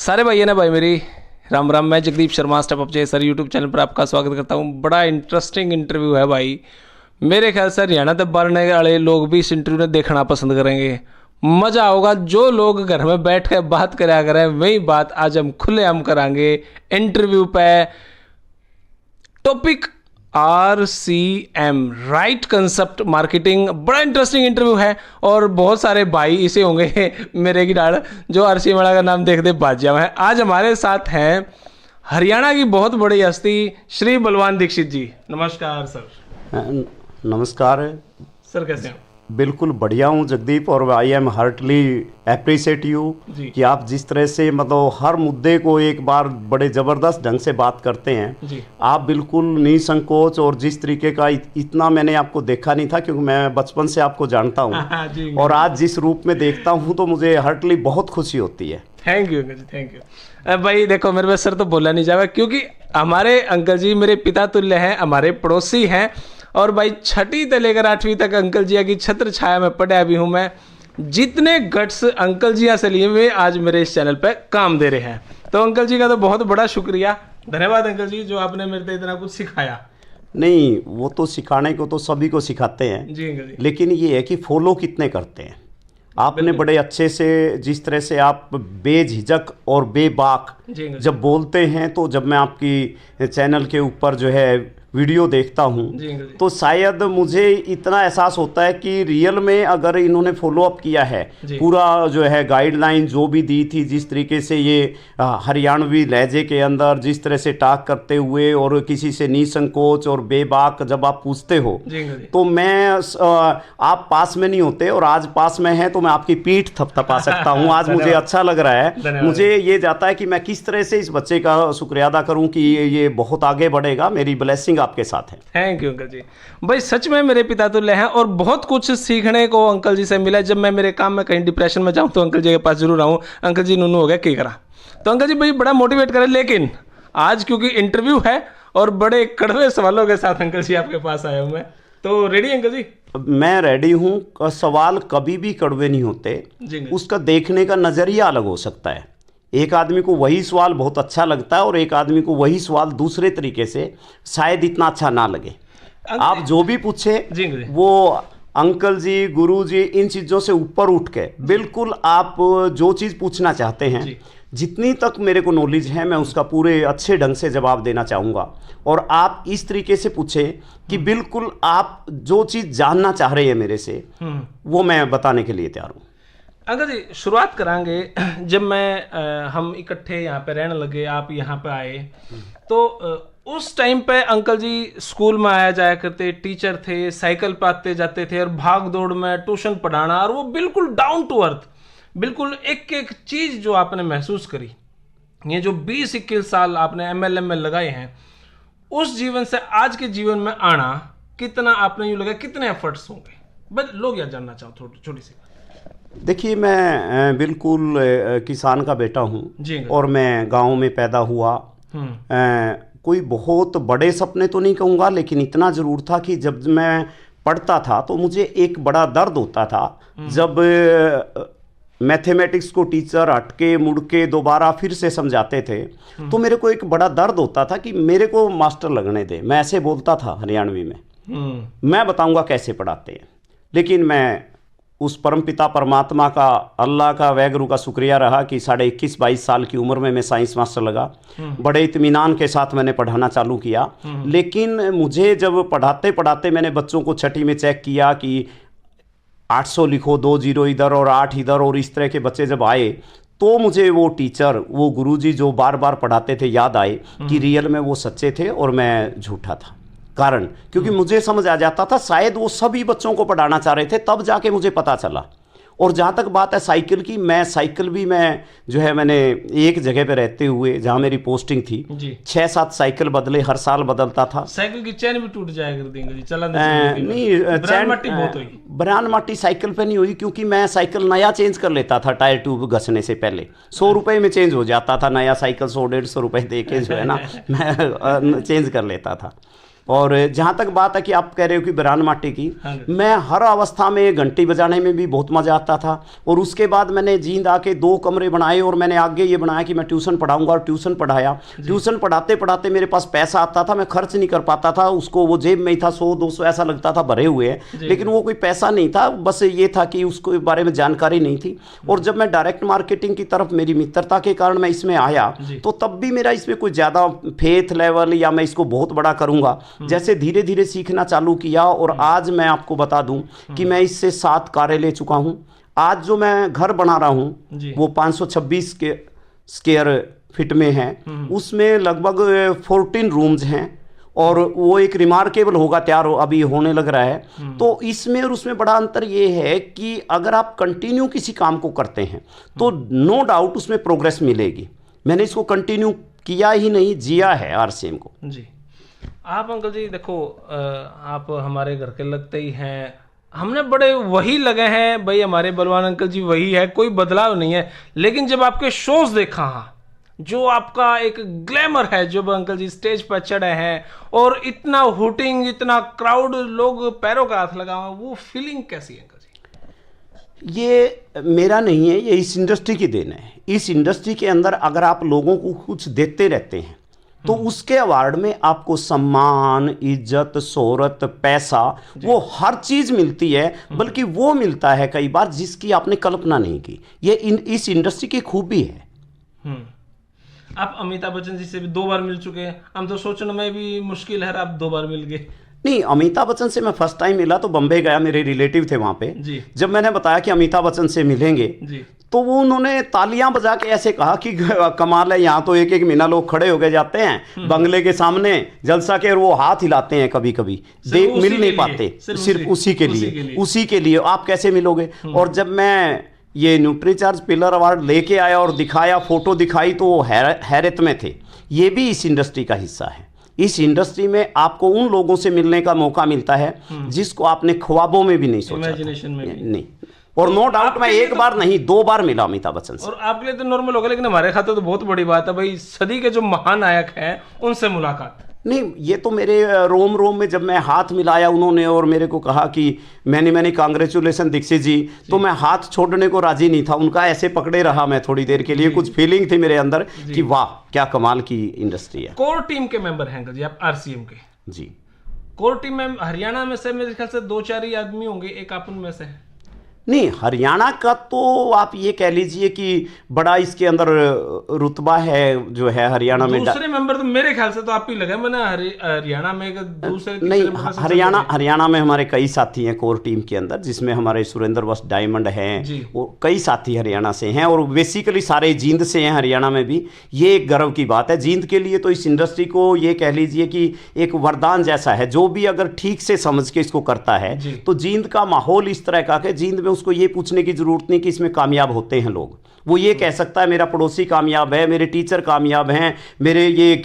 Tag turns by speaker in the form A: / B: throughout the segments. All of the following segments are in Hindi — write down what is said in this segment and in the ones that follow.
A: सारे भाई है ना भाई मेरी राम राम। मैं Jagdeep Sharma step up sir YouTube channel पर आपका स्वागत करता हूँ। बड़ा इंटरेस्टिंग इंटरव्यू है भाई। मेरे ख्याल से हरियाणा तक बारने वाले लोग भी इस इंटरव्यू में देखना पसंद करेंगे। मज़ा होगा। जो लोग घर में बैठ कर बात करा करें वही बात आज हम खुलेआम करांगे इंटरव्यू पे। Topic RCM right concept marketing. बड़ा इंटरेस्टिंग इंटरव्यू है और बहुत सारे भाई इसे होंगे मेरे की डाल जो RCM वाला का नाम देखते बाजिया है। आज हमारे साथ हैं हरियाणा की बहुत बड़ी हस्ती श्री बलवान दीक्षित जी। नमस्कार सर।
B: नमस्कार
A: सर, कैसे हैं?
B: बिल्कुल बढ़िया हूँ जगदीप, और I am heartily appreciate you कि आप जिस तरह से मतलब हर मुद्दे को एक बार बड़े ज़बरदस्त ढंग से बात करते हैं
A: जी।
B: आप बिल्कुल निसंकोच, और जिस तरीके का इतना मैंने आपको देखा नहीं था क्योंकि मैं बचपन से आपको जानता हूँ और आज जिस रूप में देखता हूँ तो मुझे हार्टली बहुत खुशी होती है।
A: Thank you uncle ji, thank you. भाई देखो, मेरे पास सर तो बोला नहीं जाएगा क्योंकि हमारे अंकल जी मेरे पिता तुल्य हैं, हमारे पड़ोसी हैं। और भाई 6वीं से लेकर 8वीं तक अंकल जी की छत्र छाया में पढ़ा भी हूँ मैं। जितने गट्स अंकल जी से लिए हुए आज मेरे इस चैनल पे काम दे रहे हैं, तो अंकल जी का तो बहुत बड़ा शुक्रिया, धन्यवाद अंकल जी जो आपने मेरे को इतना कुछ सिखाया।
B: नहीं, वो तो सिखाने को तो सभी को सिखाते हैं
A: जी अंकल जी,
B: लेकिन ये है कि फॉलो कितने करते हैं। आपने बड़े अच्छे से जिस तरह से आप बेझिझक और बेबाक जब बोलते हैं, तो जब मैं आपकी चैनल के ऊपर जो है वीडियो देखता हूँ तो शायद मुझे इतना एहसास होता है कि रियल में अगर इन्होंने फॉलो अप किया है पूरा जो है गाइडलाइन जो भी दी थी, जिस तरीके से ये हरियाणवी लहजे के अंदर जिस तरह से टाक करते हुए और किसी से निसंकोच और बेबाक जब आप पूछते हो, तो मैं आप पास में नहीं होते और आज पास में है तो मैं आपकी पीठ थपथपा सकता हूँ। आज मुझे अच्छा लग रहा है। मुझे ये जाता है कि मैं किस तरह से इस बच्चे का शुक्रिया अदा करूँ कि ये बहुत आगे बढ़ेगा। मेरी ब्लेसिंग आपके साथ है।
A: थैंक यू अंकल जी। भाई सच में मेरे पिता तुल्य हैं और बहुत कुछ सीखने को अंकल जी से मिला। जब मैं मेरे काम में कहीं डिप्रेशन में जाऊं तो अंकल जी के पास जरूर आऊं, अंकल जी नूनू हो गया क्या करा, तो अंकल जी भाई बड़ा मोटिवेट करें। लेकिन आज क्योंकि इंटरव्यू है और बड़े कड़वे सवालों के साथ अंकल जी आपके पास आया हूं मैं, तो रेडी अंकल जी?
B: मैं रेडी हूं। सवाल कभी भी कड़वे नहीं होते, उसका देखने का नजरिया अलग हो सकता है। एक आदमी को वही सवाल बहुत अच्छा लगता है और एक आदमी को वही सवाल दूसरे तरीके से शायद इतना अच्छा ना लगे। आप जो भी पूछे वो अंकल जी, गुरु जी, इन चीज़ों से ऊपर उठ के बिल्कुल आप जो चीज़ पूछना चाहते हैं, जितनी तक मेरे को नॉलेज है मैं उसका पूरे अच्छे ढंग से जवाब देना चाहूँगा। और आप इस तरीके से पूछे कि बिल्कुल आप जो चीज़ जानना चाह रहे हैं मेरे से वो मैं बताने के लिए तैयार हूँ।
A: अंकल जी शुरुआत करांगे। जब हम इकट्ठे यहाँ पे रहने लगे, आप यहाँ पे आए, तो उस टाइम पे अंकल जी स्कूल में आया जाया करते, टीचर थे, साइकिल पे आते जाते थे और भाग दौड़ में ट्यूशन पढ़ाना, और वो बिल्कुल डाउन टू अर्थ, बिल्कुल एक एक चीज़ जो आपने महसूस करी, ये जो 20-21 साल आपने MLM में लगाए हैं, उस जीवन से आज के जीवन में आना कितना आपने यूँ लगा, कितने एफर्ट्स होंगे? बस लोग याद जानना चाहो थोड़ी छोटी सी।
B: देखिए, मैं बिल्कुल किसान का बेटा हूँ और मैं गांव में पैदा हुआ। कोई बहुत बड़े सपने तो नहीं कहूँगा, लेकिन इतना ज़रूर था कि जब मैं पढ़ता था तो मुझे एक बड़ा दर्द होता था जब मैथमेटिक्स को टीचर हटके मुड़ के दोबारा फिर से समझाते थे, तो मेरे को एक बड़ा दर्द होता था कि मेरे को मास्टर लगने दे। मैं ऐसे बोलता था हरियाणवी में, मैं बताऊँगा कैसे पढ़ाते हैं। लेकिन मैं उस परमपिता परमात्मा का, अल्लाह का, वैगुरु का शुक्रिया रहा कि 21-22 साल की उम्र में मैं साइंस मास्टर लगा। बड़े इत्मीनान के साथ मैंने पढ़ाना चालू किया। लेकिन मुझे जब पढ़ाते पढ़ाते मैंने बच्चों को 6वीं में चेक किया कि 800 लिखो, 2 0 इधर और 8 इधर, और इस तरह के बच्चे जब आए तो मुझे वो टीचर, वो गुरुजी जो बार बार पढ़ाते थे याद आए कि रियल में वो सच्चे थे और मैं झूठा था। कारण क्योंकि मुझे समझ आ जाता था शायद वो सभी बच्चों को पढ़ाना चाह रहे थे, तब जाके मुझे पता चला। और जहाँ तक बात है साइकिल की, मैं साइकिल भी मैं जो है मैंने एक जगह पे रहते हुए जहाँ मेरी पोस्टिंग थी 6-7 साइकिल बदले, हर साल बदलता था।
A: साइकिल की चैन भी टूट जाया कर देंगे चला
B: नहीं, बरान माटी साइकिल पे नहीं हुई क्योंकि मैं साइकिल नया चेंज कर लेता था टायर ट्यूब घसने से पहले। 100 रुपये में चेंज हो जाता था नया साइकिल, 100-150 रुपये दे के जो है ना मैं चेंज कर लेता था। और जहाँ तक बात है कि आप कह रहे हो कि बिरान माटी की,
A: हाँ।
B: मैं हर अवस्था में घंटी बजाने में भी बहुत मज़ा आता था। और उसके बाद मैंने जींद आके 2 कमरे बनाए और मैंने आगे ये बनाया कि मैं ट्यूशन पढ़ाऊंगा, और ट्यूशन पढ़ाया। ट्यूशन पढ़ाते पढ़ाते मेरे पास पैसा आता था, मैं खर्च नहीं कर पाता था उसको, वो जेब में ही था, 100-200 ऐसा लगता था भरे हुए हैं, लेकिन वो कोई पैसा नहीं था, बस ये था कि उसको बारे में जानकारी नहीं थी। और जब मैं डायरेक्ट मार्केटिंग की तरफ, मेरी मित्रता के कारण मैं इसमें आया, तो तब भी मेरा इसमें कोई ज़्यादा फेथ लेवल या मैं इसको बहुत बड़ा करूंगा, जैसे धीरे धीरे सीखना चालू किया। और आज मैं आपको बता दूं कि मैं इससे 7 कारें ले चुका हूं। आज जो मैं घर बना रहा हूं वो 526 के स्क्वायर फीट में है, उसमें लगभग 14 रूम्स हैं, और वो एक रिमार्केबल होगा, तैयार अभी होने लग रहा है। तो इसमें और उसमें बड़ा अंतर ये है कि अगर आप कंटिन्यू किसी काम को करते हैं तो नो डाउट उसमें प्रोग्रेस मिलेगी। मैंने इसको कंटिन्यू किया ही नहीं, जिया है RCM को।
A: जी, आप अंकल जी देखो, आप हमारे घर के लगते ही हैं, हमने बड़े वही लगे हैं भाई, हमारे बलवान अंकल जी वही है, कोई बदलाव नहीं है। लेकिन जब आपके शोज देखा, जो आपका एक ग्लैमर है, जब अंकल जी स्टेज पर चढ़े हैं और इतना हुटिंग, इतना क्राउड, लोग पैरों का हाथ लगा हुआ, वो फीलिंग कैसी है अंकल जी?
B: ये मेरा नहीं है, ये इस इंडस्ट्री की देन है। इस इंडस्ट्री के अंदर अगर आप लोगों को कुछ देते रहते हैं तो उसके अवार्ड में आपको सम्मान, इज्जत, शोहरत, पैसा, वो हर चीज मिलती है, बल्कि वो मिलता है कई बार जिसकी आपने कल्पना नहीं की। ये इस इंडस्ट्री की खूबी है।
A: आप अमिताभ बच्चन जी से भी 2 बार मिल चुके हैं, हम तो सोचने में भी मुश्किल है, आप 2 बार मिल गए।
B: नहीं, अमिताभ बच्चन से मैं फर्स्ट टाइम मिला तो बम्बई गया, मेरे रिलेटिव थे वहाँ पे जी। जब मैंने बताया कि अमिताभ बच्चन से मिलेंगे जी, तो वो उन्होंने तालियां बजा के ऐसे कहा कि कमाल है, यहाँ तो एक एक महीना लोग खड़े हो गए जाते हैं बंगले के सामने जलसा के, और वो हाथ हिलाते हैं कभी कभी, मिल नहीं पाते, सिर्फ उसी के लिए आप कैसे मिलोगे। और जब मैं ये न्यूट्रीचार्ज पिलर अवार्ड लेके आया और दिखाया, फोटो दिखाई, तो वो हैरत में थे। ये भी इस इंडस्ट्री का हिस्सा है। इस इंडस्ट्री में आपको उन लोगों से मिलने का मौका मिलता है जिसको आपने ख्वाबों में भी नहीं सोचा,
A: इमेजिनेशन में भी
B: नहीं। और नो डाउट मैं 1 बार नहीं 2 बार मिला अमिताभ बच्चन से।
A: और आपके लिए तो नॉर्मल होगा, लेकिन हमारे खाते तो बहुत बड़ी बात है भाई, सदी के जो महानायक हैं उनसे मुलाकात।
B: नहीं, ये तो मेरे रोम में जब मैं हाथ मिलाया उन्होंने और मेरे को कहा कि मैंने कांग्रेचुलेसन दीक्षित जी, तो मैं हाथ छोड़ने को राजी नहीं था, उनका ऐसे पकड़े रहा मैं थोड़ी देर के लिए। कुछ फीलिंग थी मेरे अंदर कि वाह क्या कमाल की इंडस्ट्री है।
A: कोर टीम के मेंबर हैं जी आप RCM के? जी, कोर टीम में हरियाणा में से मेरे ख्याल से 2-4 ही आदमी होंगे, एक आप उनमें से?
B: नहीं, हरियाणा का तो आप ये कह लीजिए कि बड़ा इसके अंदर रुतबा है जो है हरियाणा में।
A: दूसरे मेंबर तो मेरे ख्याल से तो आप ही लगे, मैंने हरियाणा में दूसरे
B: नहीं, हरियाणा में हमारे कई साथी हैं कोर टीम के अंदर, जिसमें हमारे सुरेंद्र वस्त डायमंड हैं, वो कई साथी हरियाणा से हैं, और बेसिकली सारे जींद से हैं हरियाणा में भी। ये एक गर्व की बात है जींद के लिए। तो इस इंडस्ट्री को ये कह लीजिए कि एक वरदान जैसा है, जो भी अगर ठीक से समझ के इसको करता है तो जींद का माहौल इस तरह का है, जींद में उसको ये पूछने की जरूरत नहीं कि इसमें कामयाब होते हैं लोग। वो ये कह सकता है मेरा पड़ोसी कामयाब है, मेरे टीचर कामयाब हैं, मेरे ये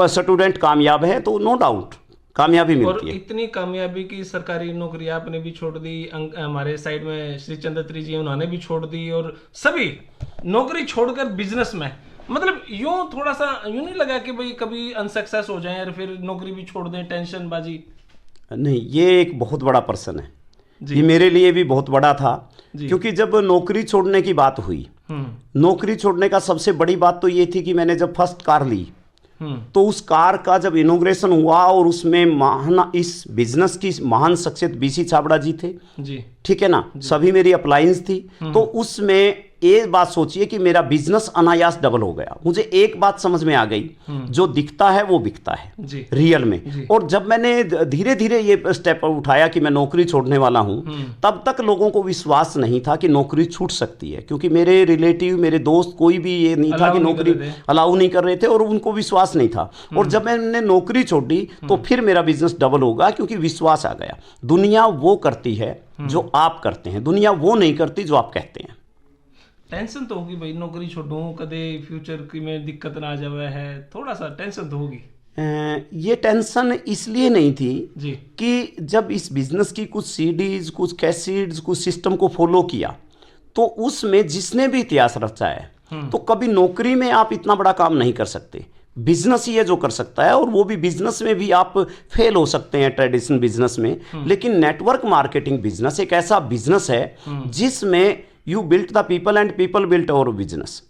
B: स्टूडेंट कामयाब है, तो नो डाउट कामयाबी मिलती है।
A: और इतनी कामयाबी की सरकारी नौकरी आपने भी छोड़ दी, हमारे साइड में श्री चंद्रत्री जी उन्होंने भी छोड़ दी, और सभी नौकरी छोड़कर बिजनेस में, मतलब यूं थोड़ा सा यूं नहीं लगा कि भाई कभी अनसक्सेस हो जाए और फिर नौकरी भी छोड़ दें, टेंशन बाजी?
B: नहीं, ये एक बहुत बड़ा पर्सन है, ये मेरे लिए भी बहुत बड़ा था, क्योंकि जब नौकरी छोड़ने की बात हुई, नौकरी छोड़ने का सबसे बड़ी बात तो ये थी कि मैंने जब फर्स्ट कार ली तो उस कार का जब इनॉग्रेशन हुआ और उसमें महान, इस बिजनेस की महान शख्सियत BC छाबड़ा जी थे जी, ठीक है ना, सभी मेरी अप्लायंस थी। तो उसमें एक बात सोचिए कि मेरा बिजनेस अनायास डबल हो गया। मुझे एक बात समझ में आ गई, जो दिखता है वो बिकता है जी, रियल में। और जब मैंने धीरे धीरे ये स्टेप उठाया कि मैं नौकरी छोड़ने वाला हूं, तब तक लोगों को विश्वास नहीं था कि नौकरी छूट सकती है, क्योंकि मेरे रिलेटिव, मेरे दोस्त, कोई भी ये नहीं था कि नौकरी अलाउ नहीं कर रहे थे, और उनको विश्वास नहीं था। और जब मैंने नौकरी छोड़ी तो फिर मेरा बिजनेस डबल होगा, क्योंकि विश्वास आ गया। दुनिया वो करती है जो आप करते हैं, दुनिया वो नहीं करती जो आप कहते हैं।
A: टेंशन तो होगी भाई, नौकरी छोड़ूं कदे फ्यूचर की में दिक्कत ना आ जावे है, थोड़ा सा टेंशन तो होगी।
B: ये टेंशन इसलिए नहीं थी जी कि जब इस बिजनेस की कुछ सीडीज, कुछ कैसेट्स, कुछ सिस्टम को फॉलो किया, तो उसमें जिसने भी इतिहास रचा है, तो कभी नौकरी में आप इतना बड़ा काम नहीं कर सकते। बिजनेस ही है जो कर सकता है, और वो भी बिजनेस में भी आप फेल हो सकते हैं ट्रेडिशनल बिजनेस में, लेकिन नेटवर्क मार्केटिंग बिजनेस एक ऐसा बिजनेस है जिसमें you built the people and people built our business.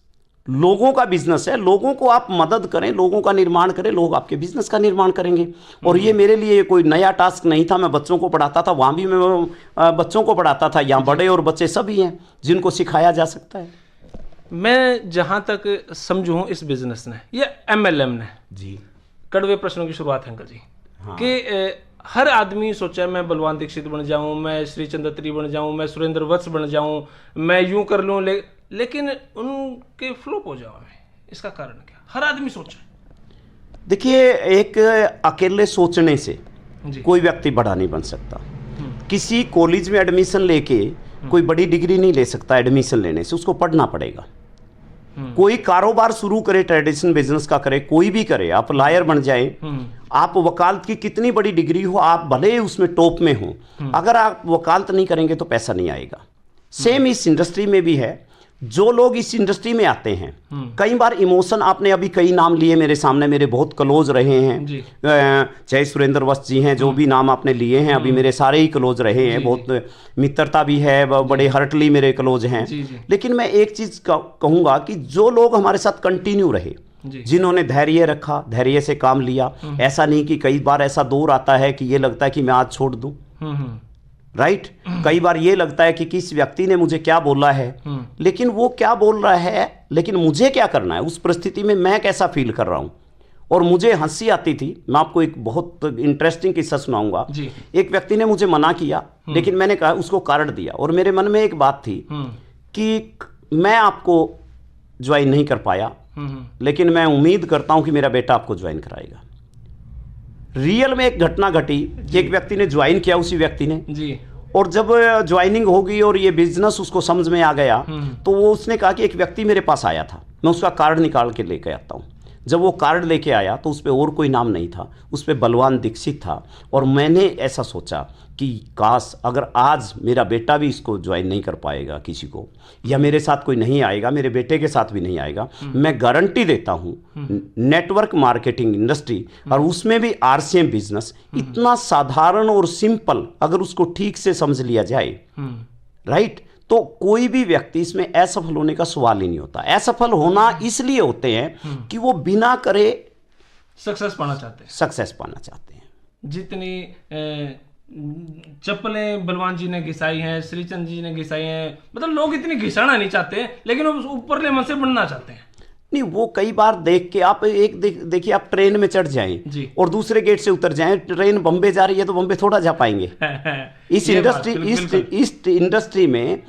B: लोगों का बिजनेस है, लोगों को आप मदद करें, लोगों का निर्माण करें, लोग आपके बिजनेस का निर्माण करेंगे। और ये मेरे लिए कोई नया टास्क नहीं था। मैं बच्चों को पढ़ाता था, वहाँ भी मैं बच्चों को पढ़ाता था, यहाँ बड़े और बच्चे सभी हैं जिनको सिखाया जा सकता है।
A: मैं जहाँ तक समझूँ इस बिजनेस ने या MLM ने
B: जी,
A: कड़वे प्रश्नों की शुरुआत है अंकल जी, कि हर आदमी सोचा मैं बलवान दीक्षित बन जाऊं, मैं श्री चंद्रत्री बन जाऊं, मैं सुरेंद्र वत्स बन जाऊं, मैं यूं कर लूं, लेकिन उनके फ्लॉप हो जाओ मैं, इसका कारण क्या? हर आदमी सोचा।
B: देखिए, एक अकेले सोचने से
A: जी।
B: कोई व्यक्ति बड़ा नहीं बन सकता। किसी कॉलेज में एडमिशन लेके कोई बड़ी डिग्री नहीं ले सकता। एडमिशन लेने से उसको पढ़ना पड़ेगा। कोई कारोबार शुरू करे, ट्रेडिशनल बिजनेस का करे, कोई भी करे, आप लायर बन जाए, आप वकालत की कितनी बड़ी डिग्री हो, आप भले उसमें टॉप में हो, अगर आप वकालत नहीं करेंगे तो पैसा नहीं आएगा। सेम इस इंडस्ट्री में भी है। जो लोग इस इंडस्ट्री में आते हैं, कई बार इमोशन, आपने अभी कई नाम लिए मेरे सामने, मेरे बहुत क्लोज रहे हैं, चाहे सुरेंद्र वत्स जी हैं, जो भी नाम आपने लिए हैं अभी मेरे सारे ही क्लोज रहे हैं, बहुत मित्रता भी है, बड़े हर्टली मेरे क्लोज हैं। लेकिन मैं एक चीज कहूंगा कि जो लोग हमारे साथ कंटिन्यू रहे, जिन्होंने धैर्य रखा, धैर्य से काम लिया, ऐसा नहीं कि कई बार ऐसा दौर आता है कि ये लगता है कि मैं आज छोड़ दूं, राइट? कई बार ये लगता है कि किस व्यक्ति ने मुझे क्या बोला है, लेकिन वो क्या बोल रहा है, लेकिन मुझे क्या करना है, उस परिस्थिति में मैं कैसा फील कर रहा हूं। और मुझे हंसी आती थी। मैं आपको एक बहुत इंटरेस्टिंग किस्सा सुनाऊंगा। एक व्यक्ति ने मुझे मना किया, लेकिन मैंने कहा, उसको कारण दिया, और मेरे मन में एक बात थी कि मैं आपको ज्वाइन नहीं कर पाया, लेकिन मैं उम्मीद करता हूं कि मेरा बेटा आपको ज्वाइन कराएगा। रियल में एक घटना घटी कि एक व्यक्ति ने ज्वाइन किया, उसी व्यक्ति ने जी। और जब ज्वाइनिंग होगी और ये बिजनेस उसको समझ में आ गया, तो वो उसने कहा कि एक व्यक्ति मेरे पास आया था, मैं उसका कार्ड निकाल के लेके आता हूँ। जब वो कार्ड लेके आया तो उस पर और कोई नाम नहीं था, उस पर बलवान दीक्षित था। और मैंने ऐसा सोचा कि काश अगर आज मेरा बेटा भी इसको ज्वाइन नहीं कर पाएगा किसी को, या मेरे साथ कोई नहीं आएगा, मेरे बेटे के साथ भी नहीं आएगा, मैं गारंटी देता हूँ नेटवर्क मार्केटिंग इंडस्ट्री और उसमें भी RCM बिजनेस इतना साधारण और सिंपल, अगर उसको ठीक से समझ लिया जाए, राइट, तो कोई भी व्यक्ति इसमें असफल होने का सवाल ही नहीं होता। असफल होना इसलिए होते हैं कि वो बिना करे
A: सक्सेस पाना चाहते हैं,
B: सक्सेस पाना चाहते हैं।
A: जितनी चप्पलें बलवान जी ने घिसाई हैं, श्रीचंद जी ने घिसाई हैं, मतलब लोग इतनी घिसाना नहीं चाहते, लेकिन वो ऊपरले मन से बनना चाहते हैं। नहीं,
B: वो कई बार देख के आप देखिए, आप ट्रेन में चढ़ जाएं और दूसरे गेट से उतर जाएं, ट्रेन बम्बे जा रही है तो बम्बे थोड़ा जा पाएंगे। इस इंडस्ट्री में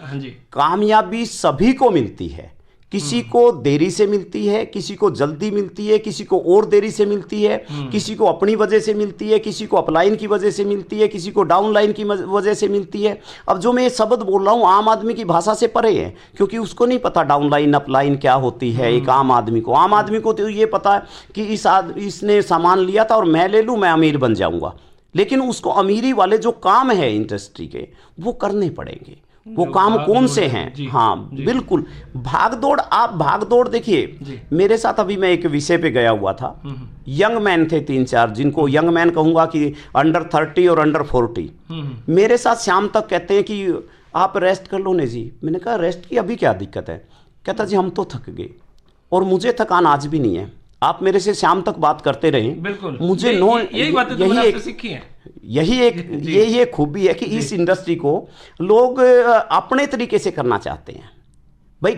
B: कामयाबी सभी को मिलती है। किसी को देरी से मिलती है, किसी को जल्दी मिलती है, किसी को और देरी से मिलती है, किसी को अपनी वजह से मिलती है, किसी को अपलाइन की वजह से मिलती है, किसी को डाउनलाइन की वजह से मिलती है। अब जो मैं ये शब्द बोल रहा हूँ आम आदमी की भाषा से परे है, क्योंकि उसको नहीं पता डाउनलाइन अपलाइन क्या होती है। एक आम आदमी को तो ये पता है कि इसने सामान लिया था और मैं ले लूँ, मैं अमीर बन जाऊँगा। लेकिन उसको अमीरी वाले जो काम है इंडस्ट्री के, वो करने पड़ेंगे। वो काम कौन से हैं? हाँ जी। बिल्कुल, भागदौड़। आप भागदौड़ देखिए, मेरे साथ अभी मैं एक विषय पे गया हुआ था, यंग मैन थे 3-4, जिनको यंग मैन कहूंगा कि अंडर 30 और अंडर 40। मेरे साथ शाम तक कहते हैं कि आप रेस्ट कर लो ने जी। मैंने कहा रेस्ट की अभी क्या दिक्कत है? कहता जी हम तो थक गए, और मुझे थकान आज भी नहीं है। आप मेरे से शाम तक बात करते रहें, बिल्कुल मुझे यही एक खूबी है कि इस इंडस्ट्री को लोग अपने तरीके से करना चाहते हैं। भाई,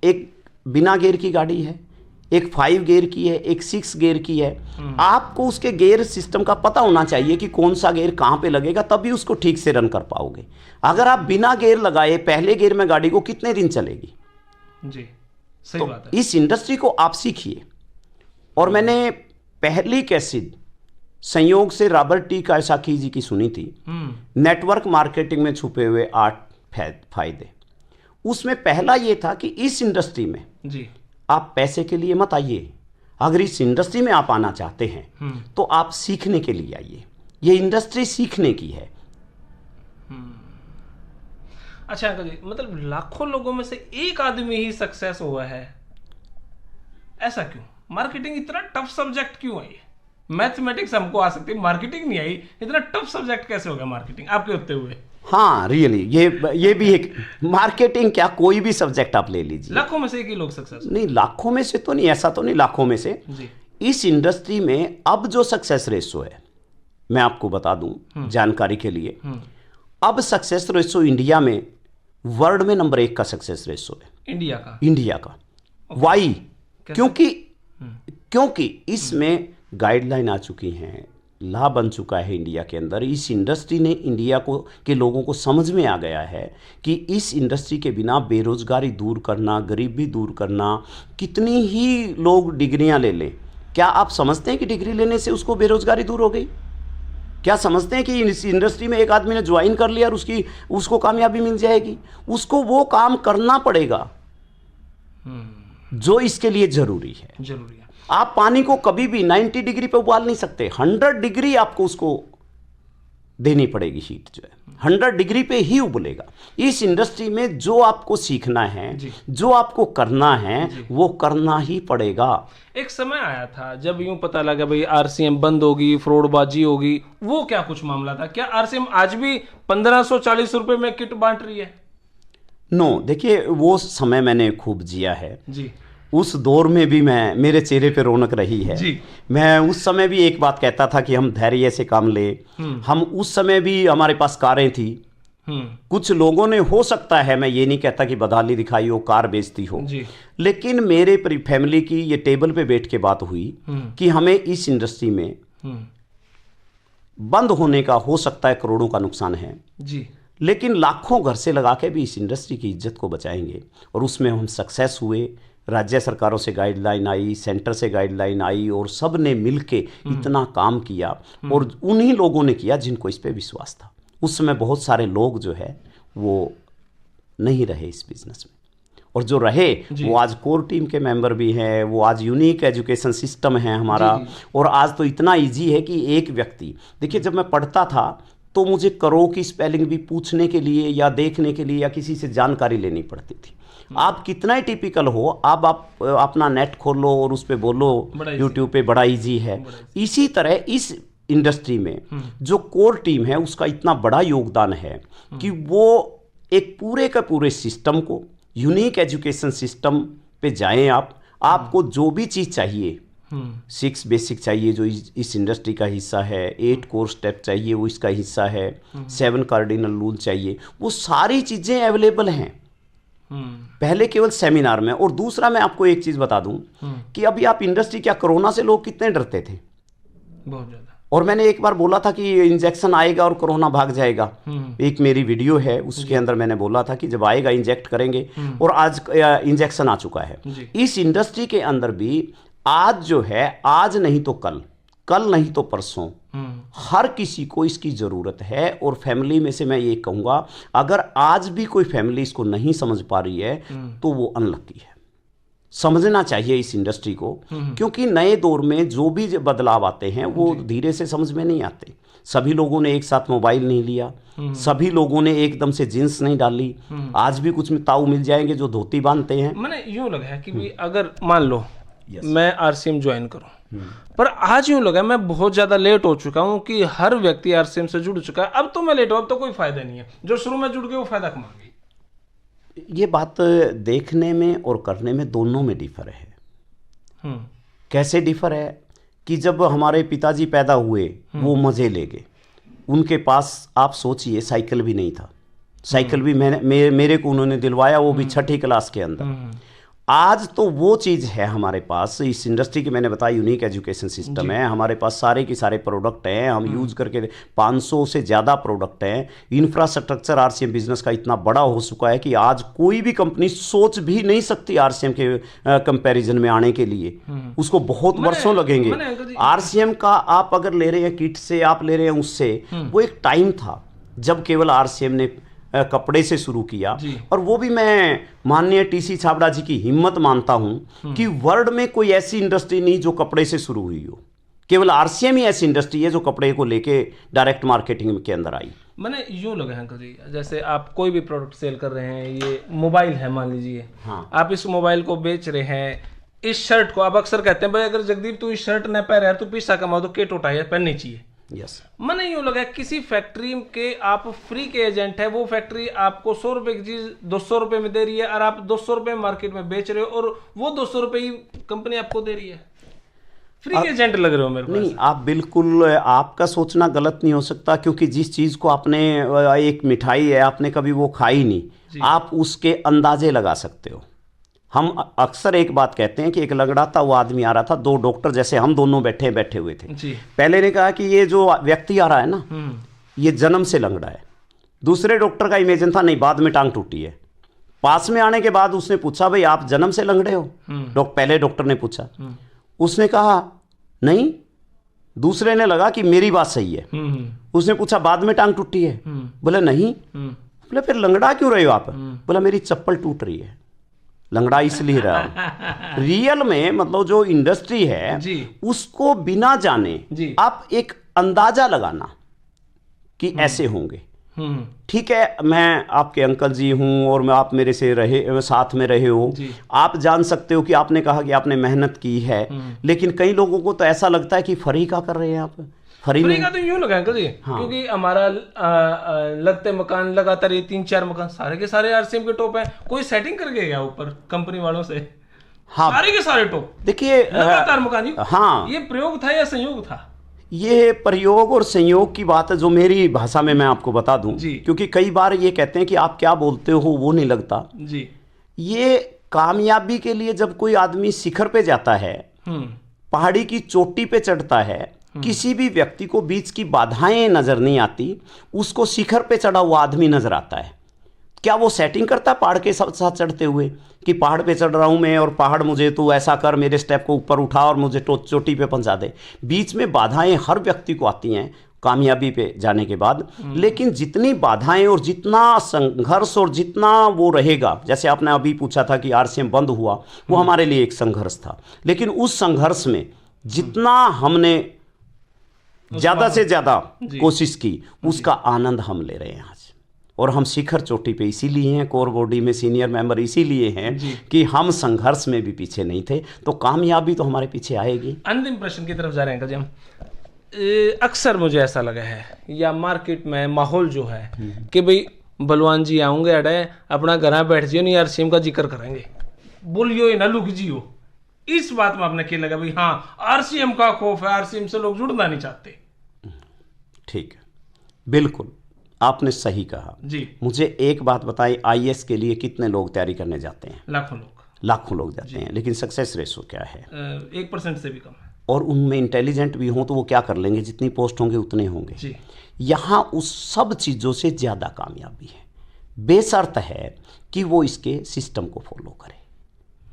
B: एक बिना गियर की गाड़ी है, एक 5 गियर की है, एक 6 गियर की है। आपको उसके गियर सिस्टम का पता होना चाहिए कि कौन सा गियर कहाँ पे लगेगा, तभी उसको ठीक से रन कर पाओगे। अगर आप बिना गियर लगाए पहले गियर में गाड़ी को कितने दिन चलेगी? जी, सही बात है। इस इंडस्ट्री को आप सीखिए। और मैंने पहली कैसेट संयोग से रॉबर्ट टी कायसाकी जी की सुनी थी, नेटवर्क मार्केटिंग में छुपे हुए 8 फायदे। उसमें पहला ये था कि इस इंडस्ट्री में जी आप पैसे के लिए मत आइए। अगर इस इंडस्ट्री में आप आना चाहते हैं तो आप सीखने के लिए आइए। ये इंडस्ट्री सीखने की है।
A: अच्छा अंकल जी, मतलब लाखों लोगों में से एक आदमी ही सक्सेस हुआ है, ऐसा क्यों? मार्केटिंग इतना टफ सब्जेक्ट क्यों है? मैथमेटिक्स हमको आ सकती है, मार्केटिंग नहीं आई, इतना टफ सब्जेक्ट कैसे हो गया मार्केटिंग आपके होते हुए?
B: हाँ रियली ये भी एक मार्केटिंग, क्या कोई भी सब्जेक्ट आप ले लीजिए,
A: लाखों में से एक ही लोग सक्सेस?
B: नहीं, लाखों में से तो नहीं, ऐसा तो नहीं, लाखों में से
A: जी।
B: इस इंडस्ट्री में अब जो सक्सेस रेशो है, मैं आपको बता दूं जानकारी के लिए, अब सक्सेस रेशो इंडिया में वर्ल्ड में नंबर 1 का सक्सेस रेशो है। इंडिया का वाई? क्योंकि इसमें गाइडलाइन आ चुकी हैं, लॉ बन चुका है इंडिया के अंदर। इस इंडस्ट्री ने इंडिया को के लोगों को समझ में आ गया है कि इस इंडस्ट्री के बिना बेरोजगारी दूर करना, गरीबी दूर करना, कितनी ही लोग डिग्रियां ले लें, क्या आप समझते हैं कि डिग्री लेने से उसको बेरोजगारी दूर हो गई? क्या समझते हैं कि इस इंडस्ट्री में एक आदमी ने ज्वाइन कर लिया और उसको कामयाबी मिल जाएगी? उसको वो काम करना पड़ेगा जो इसके लिए जरूरी है। आप पानी को कभी भी 90 डिग्री पे उबाल नहीं सकते, 100 डिग्री आपको उसको देनी पड़ेगी हीट, जो है 100 डिग्री पे ही उबलेगा। इस इंडस्ट्री में जो आपको सीखना है, जो आपको करना है, वो करना ही पड़ेगा।
A: एक समय आया था जब यूं पता लगा भाई आरसीएम बंद होगी, फ्रॉडबाजी होगी, वो क्या कुछ मामला था? क्या आरसीएम आज भी 1540 रुपए में किट बांट रही है?
B: नो, देखिए वो समय मैंने खूब जिया है
A: जी।
B: उस दौर में भी मेरे चेहरे पे रौनक रही है
A: जी।
B: मैं उस समय भी एक बात कहता था कि हम धैर्य से काम ले। हम उस समय भी हमारे पास कारें थी। कुछ लोगों ने, हो सकता है, मैं ये नहीं कहता कि बदहाली दिखाई हो, कार बेचती हो, लेकिन मेरे फैमिली की ये टेबल पे बैठ के बात हुई कि हमें इस इंडस्ट्री में बंद होने का हो सकता है करोड़ों का नुकसान है
A: जी,
B: लेकिन लाखों घर से लगा के भी इस इंडस्ट्री की इज्जत को बचाएंगे। और उसमें हम सक्सेस हुए। राज्य सरकारों से गाइडलाइन आई, सेंटर से गाइडलाइन आई, और सब ने मिल के इतना काम किया, और उन्हीं लोगों ने किया जिनको इस पे विश्वास था। उस समय बहुत सारे लोग जो है वो नहीं रहे इस बिजनेस में, और जो रहे वो आज कोर टीम के मेंबर भी हैं, वो आज यूनिक एजुकेशन सिस्टम है हमारा। और आज तो इतना इजी है कि एक व्यक्ति, देखिए जब मैं पढ़ता था तो मुझे करो की स्पेलिंग भी पूछने के लिए या देखने के लिए या किसी से जानकारी लेनी पड़ती थी। आप कितना ही टिपिकल हो, आप अपना नेट खोलो और उस पे बोलो यूट्यूब पे, बड़ा इजी है। इसी तरह इस इंडस्ट्री में जो कोर टीम है उसका इतना बड़ा योगदान है कि वो एक पूरे का पूरे सिस्टम को, यूनिक एजुकेशन सिस्टम पे जाएं। आपको जो भी चीज़ चाहिए, 6 बेसिक चाहिए जो इस इंडस्ट्री का हिस्सा है, 8 कोर स्टेप चाहिए वो इसका हिस्सा है, 7 कार्डिनल रूल चाहिए, वो सारी चीज़ें अवेलेबल हैं पहले केवल सेमिनार में। और दूसरा मैं आपको एक चीज़ बता दूं कि अभी आप इंडस्ट्री, क्या कोरोना से लोग कितने डरते थे? बहुत ज़्यादा। और मैंने एक बार बोला था कि इंजेक्शन आएगा और कोरोना भाग जाएगा। एक मेरी वीडियो है उसके अंदर मैंने बोला था कि जब आएगा इंजेक्ट करेंगे, और आज इंजेक्शन आ चुका है। इस इंडस्ट्री के अंदर भी आज जो है, आज नहीं तो कल, कल नहीं तो परसों, हर किसी को इसकी ज़रूरत है। और फैमिली में से मैं ये कहूँगा, अगर आज भी कोई फैमिली इसको नहीं समझ पा रही है तो वो अनलकी है। समझना चाहिए इस इंडस्ट्री को, क्योंकि नए दौर में जो भी बदलाव आते हैं वो धीरे से समझ में नहीं आते। सभी लोगों ने एक साथ मोबाइल नहीं लिया, सभी लोगों ने एकदम से जींस नहीं डाली। आज भी कुछ ताऊ मिल जाएंगे जो धोती बांधते हैं।
A: मैंने यूँ लगा है कि भाई अगर मान लो मैं आरसीएम ज्वाइन करूं, पर आज यूं लगा मैं बहुत ज्यादा लेट हो चुका हूं कि हर व्यक्ति आरसीएम से जुड़ चुका है, अब तो मैं लेट हूं, अब तो कोई फायदा नहीं है। जो शुरू में जुड़ गए वो फायदा कमा गए।
B: ये बात देखने में और करने में दोनों में डिफर है। कैसे डिफर है कि जब हमारे पिताजी पैदा हुए वो मजे ले गए, उनके पास आप सोचिए साइकिल भी नहीं था। साइकिल भी मेरे को उन्होंने दिलवाया, वो भी 6ठी क्लास के अंदर। आज तो वो चीज़ है हमारे पास, इस इंडस्ट्री की मैंने बताया यूनिक एजुकेशन सिस्टम है हमारे पास, सारे के सारे प्रोडक्ट हैं, हम यूज करके 500 से ज़्यादा प्रोडक्ट हैं। इंफ्रास्ट्रक्चर आरसीएम बिजनेस का इतना बड़ा हो चुका है कि आज कोई भी कंपनी सोच भी नहीं सकती आरसीएम के कंपैरिजन में आने के लिए। उसको बहुत वर्षों लगेंगे। आरसीएम का आप अगर ले रहे हैं किट से, आप ले रहे हैं उससे, वो एक टाइम था जब केवल आरसीएम ने कपड़े से शुरू किया। और वो भी मैं माननीय टीसी छाबड़ा जी की हिम्मत मानता हूं कि वर्ल्ड में कोई ऐसी इंडस्ट्री नहीं जो कपड़े से शुरू हुई हो। केवल आरसीएम ही ऐसी इंडस्ट्री है जो कपड़े को लेके डायरेक्ट मार्केटिंग के अंदर आई।
A: मैंने यूँ लगा है जी, जैसे आप कोई भी प्रोडक्ट सेल कर रहे हैं, ये मोबाइल है मान लीजिए, आप इस मोबाइल को बेच रहे हैं, इस शर्ट को आप अक्सर कहते हैं भाई अगर जगदीप तू इस शर्ट न पहने तो पैसा कमाओ तो के टोटा पहननी चाहिए।
B: यस।
A: मैंने यूं लगा किसी फैक्ट्री के आप फ्री के एजेंट है, वो फैक्ट्री आपको 100 रुपए की चीज 200 रुपए में दे रही है और आप 200 रुपए मार्केट में बेच रहे हो और वो 200 रुपए ही कंपनी आपको दे रही है। फ्री के एजेंट लग रहे हो मेरे को।
B: नहीं, आप बिल्कुल, आपका सोचना गलत नहीं हो सकता, क्योंकि जिस चीज़ को आपने, एक मिठाई है आपने कभी वो खाई नहीं, आप उसके अंदाजे लगा सकते हो। हम अक्सर एक बात कहते हैं कि एक लंगड़ाता हुआ आदमी आ रहा था, दो डॉक्टर जैसे हम दोनों बैठे हुए थे
A: जी।
B: पहले ने कहा कि ये जो व्यक्ति आ रहा है ना ये जन्म से लंगड़ा है। दूसरे डॉक्टर का इमेजिन था नहीं, बाद में टांग टूटी है। पास में आने के बाद उसने पूछा भाई आप जन्म से लंगड़े हो? पहले डॉक्टर ने पूछा, उसने कहा नहीं। दूसरे ने लगा कि मेरी बात सही है, उसने पूछा बाद में टांग टूटी है? बोले नहीं। बोले फिर लंगड़ा क्यों रहे हो आप? बोला मेरी चप्पल टूट रही है, लंगड़ा इसलिए रहा। रियल में मतलब जो इंडस्ट्री है
A: जी।
B: उसको बिना जाने आप एक अंदाजा लगाना कि ऐसे होंगे। ठीक है, मैं आपके अंकल जी हूं और मैं, आप मेरे से रहे, साथ में रहे हो, आप जान सकते हो कि आपने कहा कि आपने मेहनत की है, लेकिन कई लोगों को तो ऐसा लगता है कि फरी का कर रहे हैं आप।
A: फ्री का तो यूं लगा अंकल जी, क्योंकि हमारा लगते मकान लगातार ये 3-4 मकान सारे के सारे आरसीएम के टॉप है। कोई सेटिंग करके गया ऊपर कंपनी वालों से? हाँ, सारे के सारे टॉप।
B: देखिए
A: लगातार मकान।
B: हाँ,
A: ये प्रयोग था या संयोग था?
B: ये प्रयोग और संयोग की बात है, जो मेरी भाषा में मैं आपको बता दूं, क्योंकि कई बार ये कहते हैं कि आप क्या बोलते हो वो नहीं लगता जी। ये कामयाबी के लिए जब कोई आदमी शिखर पे जाता है, पहाड़ी की चोटी पे चढ़ता है, किसी भी व्यक्ति को बीच की बाधाएं नजर नहीं आती, उसको शिखर पे चढ़ा हुआ आदमी नजर आता है। क्या वो सेटिंग करता है पहाड़ के साथ चढ़ते हुए कि पहाड़ पे चढ़ रहा हूं मैं और पहाड़ मुझे तू ऐसा कर, मेरे स्टेप को ऊपर उठा और मुझे चोटी पे पहुंचा दे? बीच में बाधाएं हर व्यक्ति को आती हैं कामयाबी पे जाने के बाद, लेकिन जितनी बाधाएं और जितना संघर्ष और जितना वो रहेगा, जैसे आपने अभी पूछा था कि आरसीएम बंद हुआ, वो हमारे लिए एक संघर्ष था, लेकिन उस संघर्ष में जितना हमने ज्यादा से ज्यादा कोशिश की उसका आनंद हम ले रहे हैं आज। और हम शिखर चोटी पे इसीलिए हैं, कोर बॉडी में सीनियर मेंबर इसीलिए हैं कि हम संघर्ष में भी पीछे नहीं थे, तो कामयाबी तो हमारे पीछे आएगी।
A: अंतिम प्रश्न की तरफ जा रहे हैं अंकल जी। अक्सर मुझे ऐसा लगा है या मार्केट में माहौल जो है कि भाई बलवान जी आऊंगे अड़े अपना घर बैठ जियो नहीं आरसीएम का जिक्र करेंगे, बोलियो ना लुक जियो। इस बात में आपने क्या लगा भाई हाँ आरसीएम का खौफ है, आरसीएम से लोग जुड़ना नहीं चाहते? ठीक
B: है, बिल्कुल आपने सही कहा जी। मुझे एक बात बताइए, आईएएस के लिए कितने लोग तैयारी करने जाते हैं? लाखों लोग जाते हैं, लेकिन सक्सेस रेशो क्या है?
A: 1% से भी कम है।
B: और उनमें इंटेलिजेंट भी हों तो वो क्या कर लेंगे, जितनी पोस्ट होंगे उतने होंगे जी। यहाँ उस सब चीज़ों से ज़्यादा कामयाबी है, बेशर्त है कि वो इसके सिस्टम को फॉलो करे।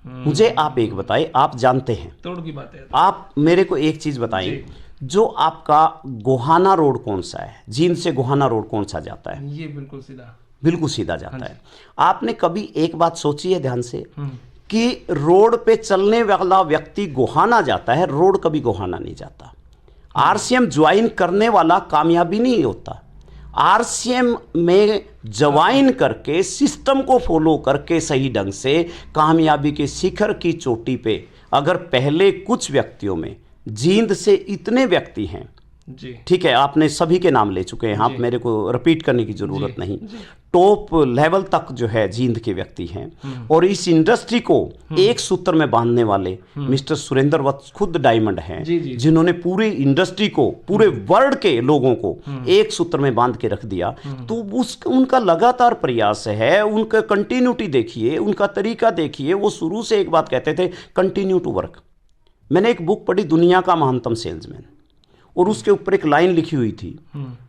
B: मुझे आप एक बताइए, आप जानते हैं
A: तोड़ की बात है,
B: आप मेरे को एक चीज़ बताइए, जो आपका गोहाना रोड कौन सा है, जींद से गोहाना रोड कौन सा जाता है?
A: ये बिल्कुल सीधा जाता है।
B: आपने कभी एक बात सोची है ध्यान से कि रोड पे चलने वाला व्यक्ति गोहाना जाता है, रोड कभी गोहाना नहीं जाता। आरसीएम ज्वाइन करने वाला कामयाबी नहीं होता, आरसीएम में ज्वाइन करके सिस्टम को फॉलो करके सही ढंग से कामयाबी के शिखर की चोटी पे, अगर पहले कुछ व्यक्तियों में, जींद से इतने व्यक्ति हैं जी, ठीक है, आपने सभी के नाम ले चुके हैं, आप मेरे को रिपीट करने की जरूरत नहीं, टॉप लेवल तक जो है जींद के व्यक्ति हैं। और इस इंडस्ट्री को एक सूत्र में बांधने वाले मिस्टर सुरेंद्र वत्स खुद डायमंड हैं, जिन्होंने पूरी इंडस्ट्री को, पूरे वर्ल्ड के लोगों को एक सूत्र में बांध के रख दिया। तो उनका लगातार प्रयास है, उनका कंटिन्यूटी देखिए, उनका तरीका देखिए। वो शुरू से एक बात कहते थे, कंटिन्यू टू वर्क। मैंने एक बुक पढ़ी, दुनिया का महानतम सेल्समैन, और उसके ऊपर एक लाइन लिखी हुई थी।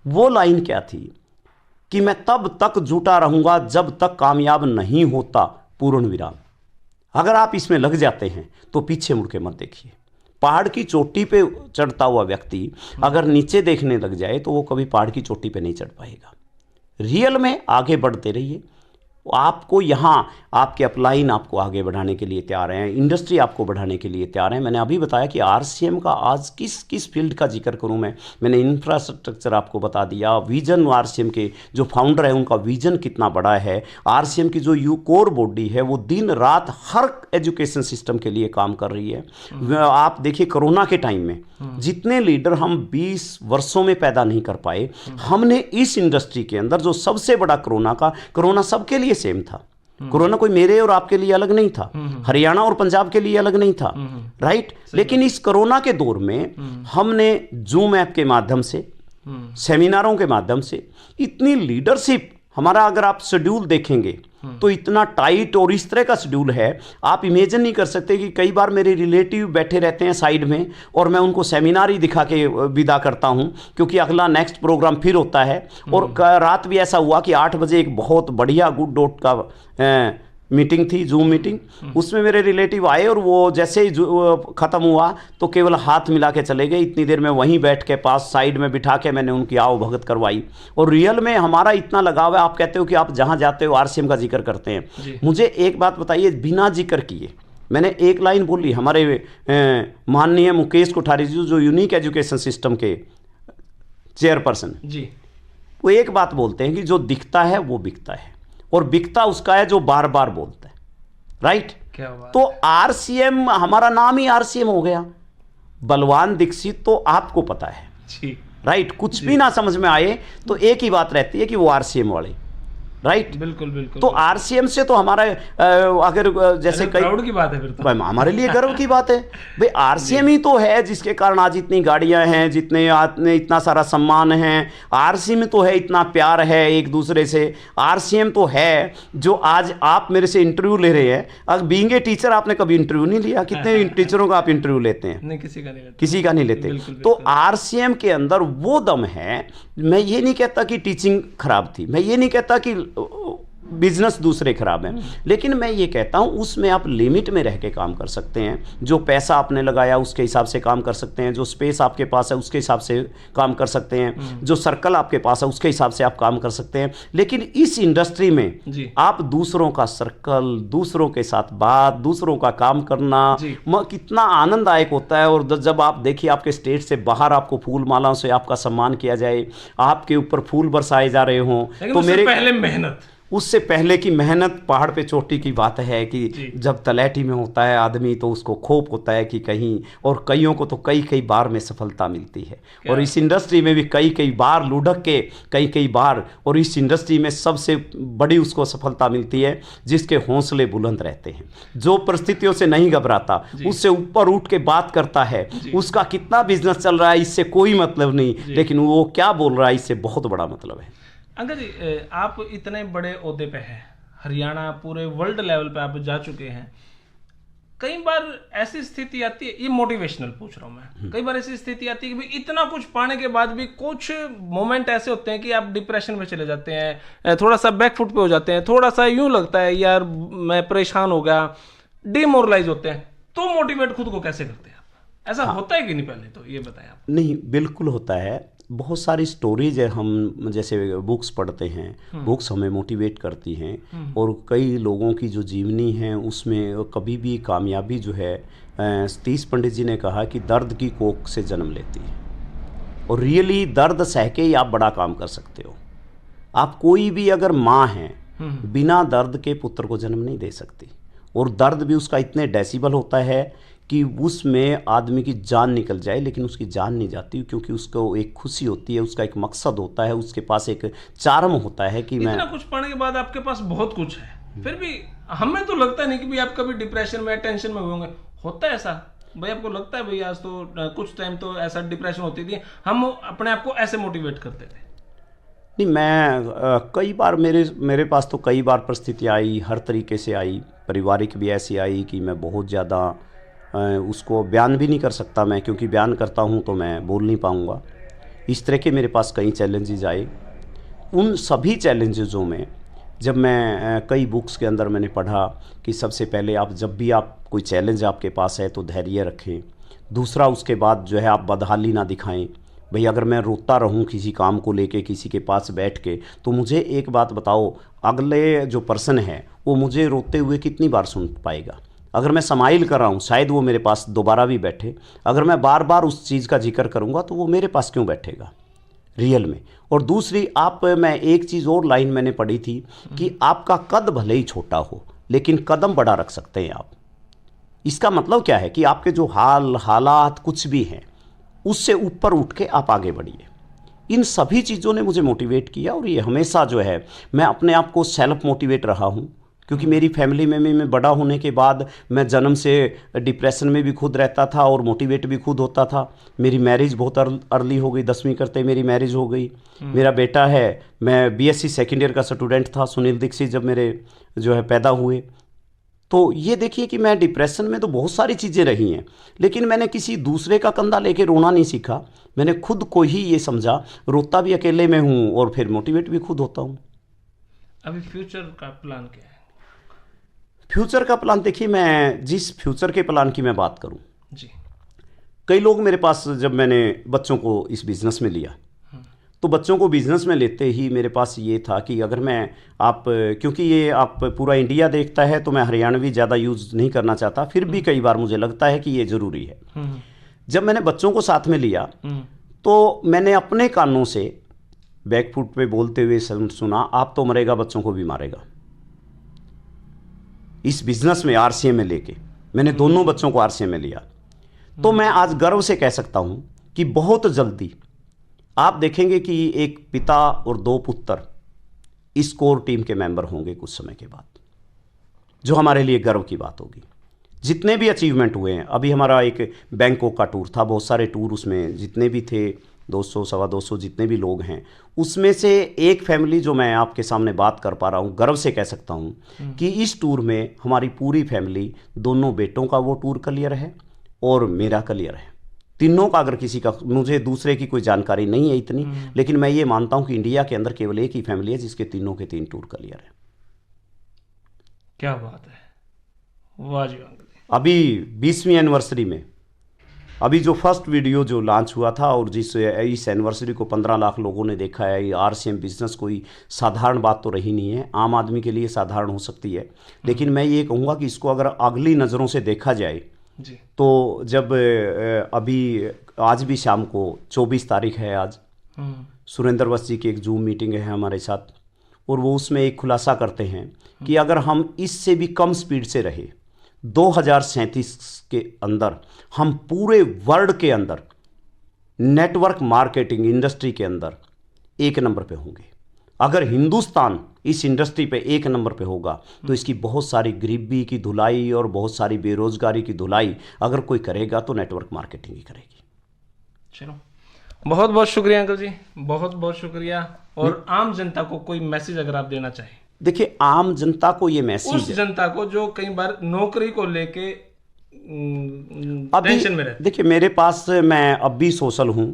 B: वो लाइन क्या थी कि मैं तब तक जुटा रहूंगा जब तक कामयाब नहीं होता, पूर्ण विराम। अगर आप इसमें लग जाते हैं तो पीछे मुड़ के मत देखिए। पहाड़ की चोटी पे चढ़ता हुआ व्यक्ति अगर नीचे देखने लग जाए तो वो कभी पहाड़ की चोटी पे नहीं चढ़ पाएगा। रियल में आगे बढ़ते रहिए, आपको यहाँ आपके अपलाइन आपको आगे बढ़ाने के लिए तैयार हैं, इंडस्ट्री आपको बढ़ाने के लिए तैयार है। मैंने अभी बताया कि आरसीएम का आज किस किस फील्ड का जिक्र करूँ मैंने इंफ्रास्ट्रक्चर आपको बता दिया, विजन आरसीएम के जो फाउंडर है उनका विजन कितना बड़ा है, आरसीएम की जो कोर बॉडी है वो दिन रात हर एजुकेशन सिस्टम के लिए काम कर रही है। आप देखिए कोरोना के टाइम में जितने लीडर हम 20 वर्षों में पैदा नहीं कर पाए, हमने इस इंडस्ट्री के अंदर जो सबसे बड़ा कोरोना सबके लिए सेम था। कोरोना कोई मेरे और आपके लिए अलग नहीं था, हरियाणा और पंजाब के लिए अलग नहीं था, राइट। लेकिन इस कोरोना के दौर में हमने जूम ऐप के माध्यम से, सेमिनारों के माध्यम से इतनी लीडरशिप, हमारा अगर आप शेड्यूल देखेंगे तो इतना टाइट और इस तरह का शेड्यूल है, आप इमेजिन नहीं कर सकते कि कई बार मेरे रिलेटिव बैठे रहते हैं साइड में और मैं उनको सेमिनार ही दिखा के विदा करता हूं, क्योंकि अगला नेक्स्ट प्रोग्राम फिर होता है। और रात भी ऐसा हुआ कि 8 बजे एक बहुत बढ़िया गुड डॉट का मीटिंग थी, जूम मीटिंग, उसमें मेरे रिलेटिव आए और वो जैसे ही ख़त्म हुआ तो केवल हाथ मिला के चले गए। इतनी देर में वहीं बैठ के पास साइड में बिठा के मैंने उनकी आओ भगत करवाई। और रियल में हमारा इतना लगाव है, आप कहते हो कि आप जहाँ जाते हो आरसीएम का जिक्र करते हैं, मुझे एक बात बताइए, बिना जिक्र किए मैंने एक लाइन बोली, हमारे माननीय मुकेश कोठारी जी जो यूनिक एजुकेशन सिस्टम के चेयरपर्सन जी, वो एक बात बोलते हैं कि जो दिखता है वो बिकता है, और बिकता उसका है जो बार बार बोलता है, राइट।
A: क्या बात।
B: तो आरसीएम, हमारा नाम ही आरसीएम हो गया, बलवान दीक्षित, तो आपको पता है
A: जी,
B: राइट। कुछ भी ना समझ में आए तो एक ही बात रहती है कि वो आरसीएम वाले, राइट।
A: बिल्कुल बिल्कुल।
B: तो आरसीएम से तो हमारा अगर जैसे कई
A: प्राउड की बात है, फिर तो
B: हमारे लिए गर्व की बात है भाई, आरसीएम ही तो है जिसके कारण आज इतनी गाड़ियां हैं, जितने इतना सारा सम्मान है, आरसीएम तो है, इतना प्यार है एक दूसरे से, आरसीएम तो है जो आज आप मेरे से इंटरव्यू ले रहे हैं। अब बीइंग ए टीचर आपने कभी इंटरव्यू नहीं लिया, कितने टीचरों का आप इंटरव्यू लेते हैं?
A: नहीं, किसी का नहीं लेते।
B: तो आरसीएम के अंदर वो दम है। मैं ये नहीं कहता कि टीचिंग खराब थी, मैं ये नहीं कहता कि बिजनेस दूसरे खराब हैं, लेकिन मैं ये कहता हूं उसमें आप लिमिट में रह के काम कर सकते हैं। जो पैसा आपने लगाया उसके हिसाब से काम कर सकते हैं, जो स्पेस आपके पास है उसके हिसाब से काम कर सकते हैं, जो सर्कल आपके पास है उसके हिसाब से आप काम कर सकते हैं। लेकिन इस इंडस्ट्री में आप दूसरों का सर्कल, दूसरों के साथ बात, दूसरों का काम करना कितना आनंददायक होता है। और जब आप देखिए आपके स्टेट से बाहर आपको फूल मालाओं से आपका सम्मान किया जाए, आपके ऊपर फूल बरसाए जा रहे हों, तो मेरे
A: पहले मेहनत,
B: उससे पहले की मेहनत, पहाड़ पे चोटी की बात है कि जब तलैटी में होता है आदमी तो उसको खोप होता है कि कहीं, और कईयों को तो कई बार में सफलता मिलती है। और इस इंडस्ट्री में भी कई बार लुढ़क के कई बार, और इस इंडस्ट्री में सबसे बड़ी उसको सफलता मिलती है जिसके हौसले बुलंद रहते हैं, जो परिस्थितियों से नहीं घबराता, उससे ऊपर उठ के बात करता है। उसका कितना बिजनेस चल रहा है इससे कोई मतलब नहीं, लेकिन वो क्या बोल रहा है इससे बहुत बड़ा मतलब है।
A: अंकल जी, आप इतने बड़े ओहदे पे हैं, हरियाणा पूरे वर्ल्ड लेवल पे आप जा चुके हैं। कई बार ऐसी स्थिति आती है, ये मोटिवेशनल पूछ रहा हूँ मैं, कई बार ऐसी स्थिति आती है कि भाई इतना कुछ पाने के बाद भी कुछ मोमेंट ऐसे होते हैं कि आप डिप्रेशन में चले जाते हैं, थोड़ा सा बैकफुट पे हो जाते हैं, थोड़ा सा यूं लगता है यार मैं परेशान हो गया, डिमोरलाइज होते हैं, तो मोटिवेट खुद को कैसे करते हैं आप? ऐसा होता है कि नहीं, पहले तो ये बताएं आप।
B: नहीं, बिल्कुल होता है। बहुत सारी स्टोरीज है, हम जैसे बुक्स पढ़ते हैं, बुक्स हमें मोटिवेट करती हैं, और कई लोगों की जो जीवनी है उसमें कभी भी कामयाबी जो है, सतीश पंडित जी ने कहा कि दर्द की कोख से जन्म लेती है, और रियली दर्द सह के ही आप बड़ा काम कर सकते हो। आप कोई भी अगर माँ हैं, बिना दर्द के पुत्र को जन्म नहीं दे सकती, और दर्द भी उसका इतने डेसिबल होता है कि उसमें आदमी की जान निकल जाए, लेकिन उसकी जान नहीं जाती, क्योंकि उसको एक खुशी होती है, उसका एक मकसद होता है, उसके पास एक चार्म होता है कि मैं
A: इतना कुछ पढ़ने के बाद आपके पास बहुत कुछ है, फिर भी हमें तो लगता नहीं कि भाई आप कभी डिप्रेशन में, टेंशन में होंगे। होता है ऐसा भाई? आपको लगता है भाई आज तो कुछ टाइम तो ऐसा डिप्रेशन होती थी, हम अपने आप को ऐसे मोटिवेट करते थे?
B: नहीं, मैं कई बार मेरे पास तो कई बार परिस्थितियाँ आई, हर तरीके से आई, पारिवारिक भी ऐसी आई कि मैं बहुत ज़्यादा उसको बयान भी नहीं कर सकता मैं, क्योंकि बयान करता हूँ तो मैं बोल नहीं पाऊँगा। इस तरह के मेरे पास कई चैलेंजेस आए। उन सभी चैलेंजेसों में जब मैं कई बुक्स के अंदर मैंने पढ़ा कि सबसे पहले आप जब भी आप कोई चैलेंज आपके पास है तो धैर्य रखें। दूसरा, उसके बाद जो है आप बदहाली ना दिखाएं। भाई अगर मैं रोता रहूं किसी काम को लेके किसी के पास बैठ के, तो मुझे एक बात बताओ, अगले जो पर्सन है वो मुझे रोते हुए कितनी बार सुन पाएगा? अगर मैं स्माइल कर रहा हूँ शायद वो मेरे पास दोबारा भी बैठे, अगर मैं बार बार उस चीज़ का जिक्र करूँगा तो वो मेरे पास क्यों बैठेगा रियल में। और दूसरी, मैं एक चीज़ और लाइन मैंने पढ़ी थी कि आपका कद भले ही छोटा हो लेकिन कदम बड़ा रख सकते हैं आप। इसका मतलब क्या है कि आपके जो हालात कुछ भी हैं उससे ऊपर उठ के आप आगे बढ़िए। इन सभी चीज़ों ने मुझे मोटिवेट किया और ये हमेशा जो है मैं अपने आप को सेल्फ मोटिवेट रहा हूँ, क्योंकि मेरी फैमिली में मैं बड़ा होने के बाद मैं जन्म से डिप्रेशन में भी खुद रहता था और मोटिवेट भी खुद होता था। मेरी मैरिज बहुत अर्ली हो गई, 10वीं करते मेरी मैरिज हो गई। मेरा बेटा है, मैं बीएससी सेकेंड ईयर का स्टूडेंट था, सुनील दीक्षित, जब मेरे जो है पैदा हुए। तो ये देखिए कि मैं डिप्रेशन में तो बहुत सारी चीज़ें रही हैं, लेकिन मैंने किसी दूसरे का कंधा लेके रोना नहीं सीखा। मैंने खुद को ही ये समझा, रोता भी अकेले में हूँ और फिर मोटिवेट भी खुद होता हूँ।
A: अभी फ्यूचर का प्लान क्या है?
B: फ्यूचर का प्लान देखिए, मैं जिस फ्यूचर के प्लान की मैं बात करूँ
A: जी,
B: कई लोग मेरे पास, जब मैंने बच्चों को इस बिज़नेस में लिया तो बच्चों को बिज़नेस में लेते ही मेरे पास ये था कि अगर क्योंकि ये आप पूरा इंडिया देखता है तो मैं हरियाणवी ज़्यादा यूज़ नहीं करना चाहता, फिर भी कई बार मुझे लगता है कि ये ज़रूरी है। जब मैंने बच्चों को साथ में लिया तो मैंने अपने कानों से बैकफुट पे बोलते हुए सुना, आप तो मरेगा बच्चों को भी मारेगा। इस बिज़नेस में आरसीएम में लेके मैंने दोनों बच्चों को आरसीएम में लिया। तो मैं आज गर्व से कह सकता हूँ कि बहुत जल्दी आप देखेंगे कि एक पिता और 2 पुत्र इस कोर टीम के मेंबर होंगे कुछ समय के बाद, जो हमारे लिए गर्व की बात होगी। जितने भी अचीवमेंट हुए हैं, अभी हमारा एक बैंकॉक का टूर था, बहुत सारे टूर, उसमें जितने भी थे 200 सवा 200 जितने भी लोग हैं, उसमें से एक फैमिली जो मैं आपके सामने बात कर पा रहा हूँ, गर्व से कह सकता हूँ कि इस टूर में हमारी पूरी फैमिली, दोनों बेटों का वो टूर क्लियर है और मेरा क्लियर है। तीनों का, अगर किसी का, मुझे दूसरे की कोई जानकारी नहीं है इतनी, लेकिन मैं ये मानता हूं कि इंडिया के अंदर केवल एक ही फैमिली है जिसके तीनों के 3 टूर क्लियर है।
A: क्या बात है, वाह जी अंकल।
B: अभी 20वीं एनिवर्सरी में अभी जो फर्स्ट वीडियो जो लॉन्च हुआ था और इस एनिवर्सरी को 15 लाख लोगों ने देखा है। ये आरसीएम बिजनेस कोई साधारण बात तो रही नहीं है, आम आदमी के लिए साधारण हो सकती है, लेकिन मैं ये कहूँगा कि इसको अगर अगली नज़रों से देखा जाए
A: जी,
B: तो जब अभी आज भी शाम को 24 तारीख है, आज सुरेंद्र वस्त जी की एक जूम मीटिंग है हमारे साथ, और वो उसमें एक खुलासा करते हैं कि अगर हम इससे भी कम स्पीड से रहे 2037 के अंदर हम पूरे वर्ल्ड के अंदर नेटवर्क मार्केटिंग इंडस्ट्री के अंदर 1 नंबर पे होंगे। अगर हिंदुस्तान इस इंडस्ट्री पे 1 नंबर पे होगा तो इसकी बहुत सारी गरीबी की धुलाई और बहुत सारी बेरोजगारी की धुलाई अगर कोई करेगा तो नेटवर्क मार्केटिंग ही करेगी।
A: चलो, बहुत बहुत शुक्रिया अंकल जी, बहुत बहुत शुक्रिया। और आम जनता को कोई मैसेज अगर आप देना चाहें?
B: देखिए, आम जनता को ये मैसेज,
A: उस जनता को जो कई बार नौकरी को लेके टेंशन में रहती।
B: देखिए, मेरे पास, मैं अब भी सोशल हूँ,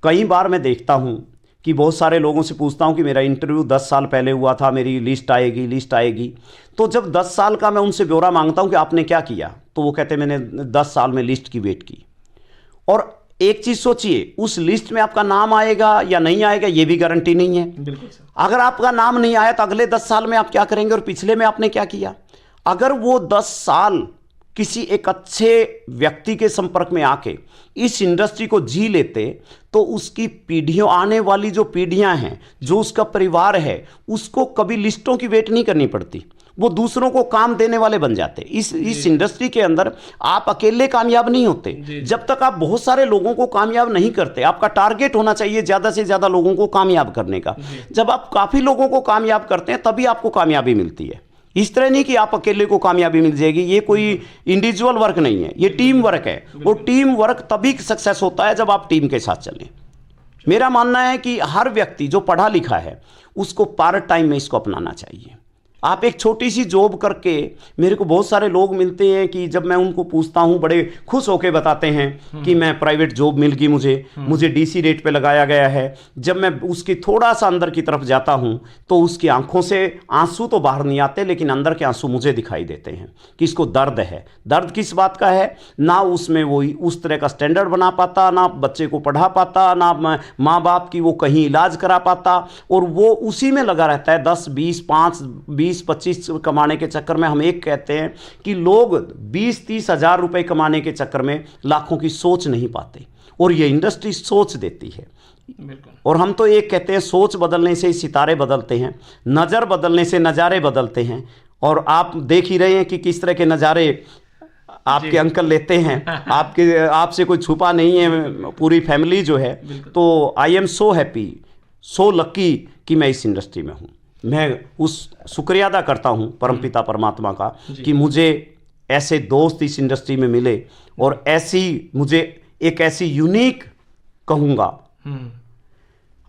B: कई बार मैं देखता हूँ कि बहुत सारे लोगों से पूछता हूँ कि मेरा इंटरव्यू 10 साल पहले हुआ था, मेरी लिस्ट आएगी। तो जब 10 साल का मैं उनसे ब्यौरा मांगता हूँ कि आपने क्या किया, तो वो कहते हैं मैंने 10 साल में लिस्ट की वेट की। और एक चीज़ सोचिए, उस लिस्ट में आपका नाम आएगा या नहीं आएगा ये भी गारंटी नहीं है।
A: बिल्कुल सर।
B: अगर आपका नाम नहीं आया तो अगले 10 साल में आप क्या करेंगे और पिछले में आपने क्या किया। अगर वो 10 साल किसी एक अच्छे व्यक्ति के संपर्क में आके इस इंडस्ट्री को जी लेते तो उसकी पीढ़ियों, आने वाली जो पीढ़ियां हैं, जो उसका परिवार है, उसको कभी लिस्टों की वेट नहीं करनी पड़ती, वो दूसरों को काम देने वाले बन जाते। इस इंडस्ट्री के अंदर आप अकेले कामयाब नहीं होते जब तक आप बहुत सारे लोगों को कामयाब नहीं करते। आपका टारगेट होना चाहिए ज़्यादा से ज़्यादा लोगों को कामयाब करने का। जब आप काफ़ी लोगों को कामयाब करते हैं तभी आपको कामयाबी मिलती है। इस तरह नहीं कि आप अकेले को कामयाबी मिल जाएगी, ये कोई इंडिविजुअल वर्क नहीं है, ये टीम वर्क है। और टीम वर्क तभी सक्सेस होता है जब आप टीम के साथ चलें। मेरा मानना है कि हर व्यक्ति जो पढ़ा लिखा है उसको पार्ट टाइम में इसको अपनाना चाहिए। आप एक छोटी सी जॉब करके, मेरे को बहुत सारे लोग मिलते हैं कि जब मैं उनको पूछता हूं बड़े खुश होकर बताते हैं कि मैं प्राइवेट जॉब मिल गई, मुझे डीसी रेट पे लगाया गया है। जब मैं उसकी थोड़ा सा अंदर की तरफ जाता हूं तो उसकी आंखों से आंसू तो बाहर नहीं आते, लेकिन अंदर के आंसू मुझे दिखाई देते हैं कि इसको दर्द है। दर्द किस बात का है? ना उसमें वो उस तरह का स्टैंडर्ड बना पाता, ना बच्चे को पढ़ा पाता, ना माँ बाप की वो कहीं इलाज करा पाता, और वो उसी में लगा रहता है 10 20 5 20-25 कमाने के चक्कर में। हम एक कहते हैं कि लोग 20-30 हज़ार रुपए कमाने के चक्कर में लाखों की सोच नहीं पाते, और ये इंडस्ट्री सोच देती है। और हम तो एक कहते हैं, सोच बदलने से ही सितारे बदलते हैं, नज़र बदलने से नज़ारे बदलते हैं। और आप देख ही रहे हैं कि किस तरह के नज़ारे आपके अंकल लेते हैं। आपसे कोई छुपा नहीं है, पूरी फैमिली जो है। तो I am so happy, so lucky कि मैं इस इंडस्ट्री में हूँ। मैं उस शुक्रिया अदा करता हूँ परमपिता परमात्मा का कि मुझे ऐसे दोस्त इस इंडस्ट्री में मिले, और मुझे एक ऐसी यूनिक कहूँगा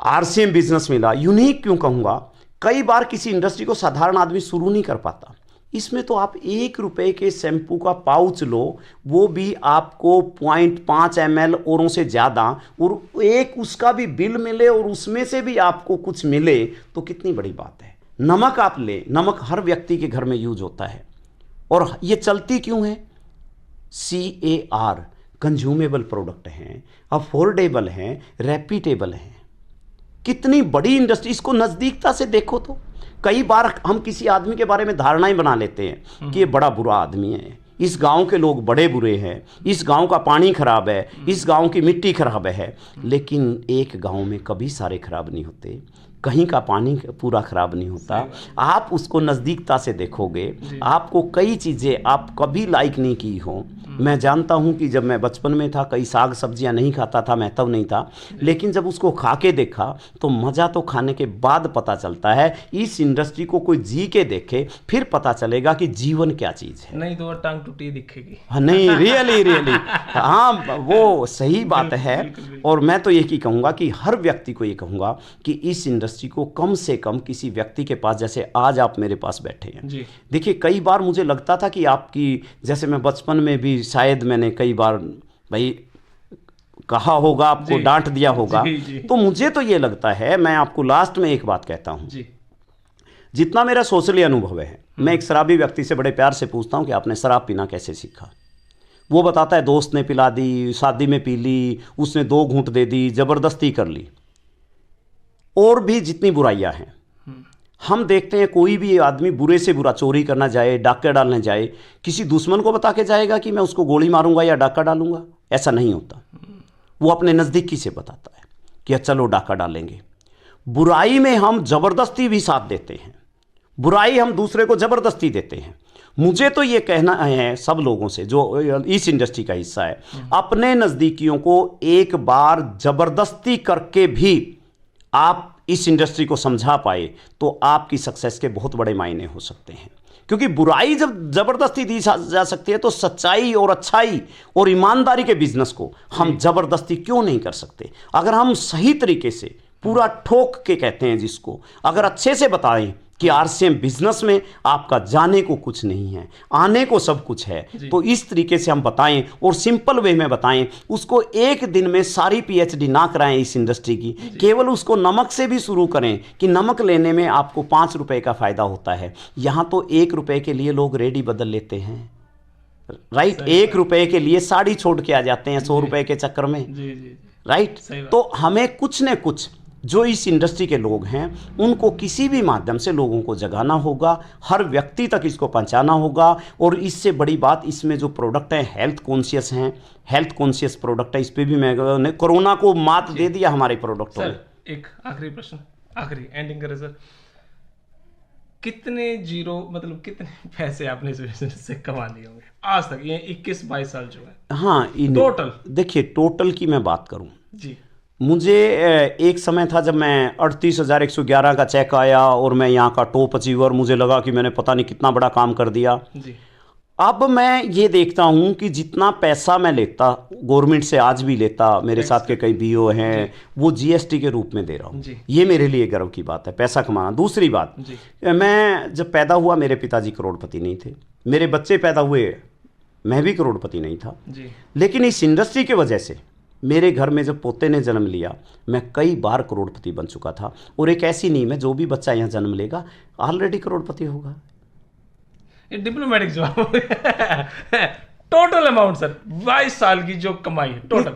B: आरसीएम बिजनेस मिला। यूनिक क्यों कहूँगा? कई बार किसी इंडस्ट्री को साधारण आदमी शुरू नहीं कर पाता। इसमें तो आप 1 रुपए के शैम्पू का पाउच लो, वो भी आपको 0.5 ml औरों से ज़्यादा, और एक उसका भी बिल मिले और उसमें से भी आपको कुछ मिले, तो कितनी बड़ी बात है। नमक आप ले, नमक हर व्यक्ति के घर में यूज होता है, और ये चलती क्यों है? CAR, कंज्यूमेबल प्रोडक्ट हैं, अफोर्डेबल हैं, रेप्यूटेबल हैं। कितनी बड़ी इंडस्ट्री, इसको नज़दीकता से देखो तो। कई बार हम किसी आदमी के बारे में धारणाएं बना लेते हैं कि ये बड़ा बुरा आदमी है, इस गांव के लोग बड़े बुरे हैं, इस गांव का पानी खराब है, इस गांव की मिट्टी खराब है। लेकिन एक गांव में कभी सारे खराब नहीं होते, कहीं का पानी पूरा खराब नहीं होता। आप उसको नज़दीकता से देखोगे, आपको कई चीज़ें आप कभी लाइक नहीं की हो। मैं जानता हूं कि जब मैं बचपन में था, कई साग सब्जियां नहीं खाता था मैं, तब नहीं था, लेकिन जब उसको खा के देखा तो मज़ा तो खाने के बाद पता चलता है। इस इंडस्ट्री को कोई जी के देखे, फिर पता चलेगा कि जीवन क्या चीज़ है।
A: नहीं तो वो टांग टूटी दिखेगी।
B: नहीं, रियली हाँ, वो सही बात है। और मैं तो ये कहूँगा कि हर व्यक्ति को ये कहूँगा कि इस इंडस्ट्री को कम से कम किसी व्यक्ति के पास, जैसे आज आप मेरे पास बैठे हैं, देखिए कई बार मुझे लगता था कि आपकी, जैसे मैं बचपन में भी शायद मैंने कई बार भाई कहा होगा, आपको डांट दिया होगा, तो मुझे तो ये लगता है, मैं आपको लास्ट में एक बात कहता हूँ, जितना मेरा सोशली अनुभव है, मैं एक शराबी व्यक्ति से बड़े प्यार से पूछता हूँ कि आपने शराब पीना कैसे सीखा? वो बताता है दोस्त ने पिला दी, शादी में पी ली, उसने 2 घूंट दे दी, ज़बरदस्ती कर ली। और भी जितनी बुराइयां हैं, हम देखते हैं कोई भी आदमी बुरे से बुरा चोरी करना जाए, डाका डालने जाए, किसी दुश्मन को बता के जाएगा कि मैं उसको गोली मारूंगा या डाका डालूंगा? ऐसा नहीं होता। वो अपने नज़दीकी से बताता है कि चलो डाका डालेंगे। बुराई में हम ज़बरदस्ती भी साथ देते हैं, बुराई हम दूसरे को ज़बरदस्ती देते हैं। मुझे तो ये कहना है सब लोगों से जो इस इंडस्ट्री का हिस्सा है, अपने नज़दीकियों को एक बार ज़बरदस्ती करके भी आप इस इंडस्ट्री को समझा पाए तो आपकी सक्सेस के बहुत बड़े मायने हो सकते हैं। क्योंकि बुराई जब ज़बरदस्ती दी जा सकती है, तो सच्चाई और अच्छाई और ईमानदारी के बिजनेस को हम ज़बरदस्ती क्यों नहीं कर सकते? अगर हम सही तरीके से पूरा ठोक के कहते हैं जिसको, अगर अच्छे से बताएं कि आरसीएम बिजनेस में आपका जाने को कुछ नहीं है, आने को सब कुछ है, तो इस तरीके से हम बताएं और सिंपल वे में बताएं, उसको एक दिन में सारी पीएचडी ना कराएं इस इंडस्ट्री की, केवल उसको नमक से भी शुरू करें कि नमक लेने में आपको 5 रुपए का फ़ायदा होता है। यहाँ तो 1 रुपए के लिए लोग रेडी बदल लेते हैं, राइट? 1 रुपए के लिए साड़ी छोड़ के आ जाते हैं 100 रुपए के चक्कर में, राइट? तो हमें कुछ न कुछ जो इस इंडस्ट्री के लोग हैं उनको किसी भी माध्यम से लोगों को जगाना होगा, हर व्यक्ति तक इसको पहुंचाना होगा। और इससे बड़ी बात, इसमें जो प्रोडक्ट हैं हेल्थ कॉन्शियस हैं, हेल्थ कॉन्शियस प्रोडक्ट है, इस पे भी मैं कोरोना को मात दे दिया हमारे प्रोडक्टों ने।
A: एक आखिरी प्रश्न, आखिरी एंडिंग करें सर, कितने कितने पैसे आपने इस बिजनेस से कमा लिए होंगे आज तक, ये 21-22 साल जो है? हाँ, टोटल देखिए,
B: टोटल की मैं बात करूं
A: जी,
B: मुझे एक समय था जब मैं 38,111 का चेक आया और मैं यहाँ का टॉप अचीवर, मुझे लगा कि मैंने पता नहीं कितना बड़ा काम कर दिया जी। अब मैं ये देखता हूँ कि जितना पैसा मैं लेता गवर्नमेंट से, आज भी लेता, मेरे साथ के कई बीओ हैं, वो जीएसटी के रूप में दे रहा हूँ। ये मेरे लिए गर्व की बात है, पैसा कमाना। दूसरी बात, मैं जब पैदा हुआ मेरे पिताजी करोड़पति नहीं थे, मेरे बच्चे पैदा हुए मैं भी करोड़पति नहीं था, लेकिन इस इंडस्ट्री की वजह से मेरे घर में जब पोते ने जन्म लिया मैं कई बार करोड़पति बन चुका था। और एक ऐसी नींव है, जो भी बच्चा यहाँ जन्म लेगा ऑलरेडी करोड़पति होगा।
A: डिप्लोमेटिक जवाब। टोटल अमाउंट सर 22 साल की जो कमाई है टोटल,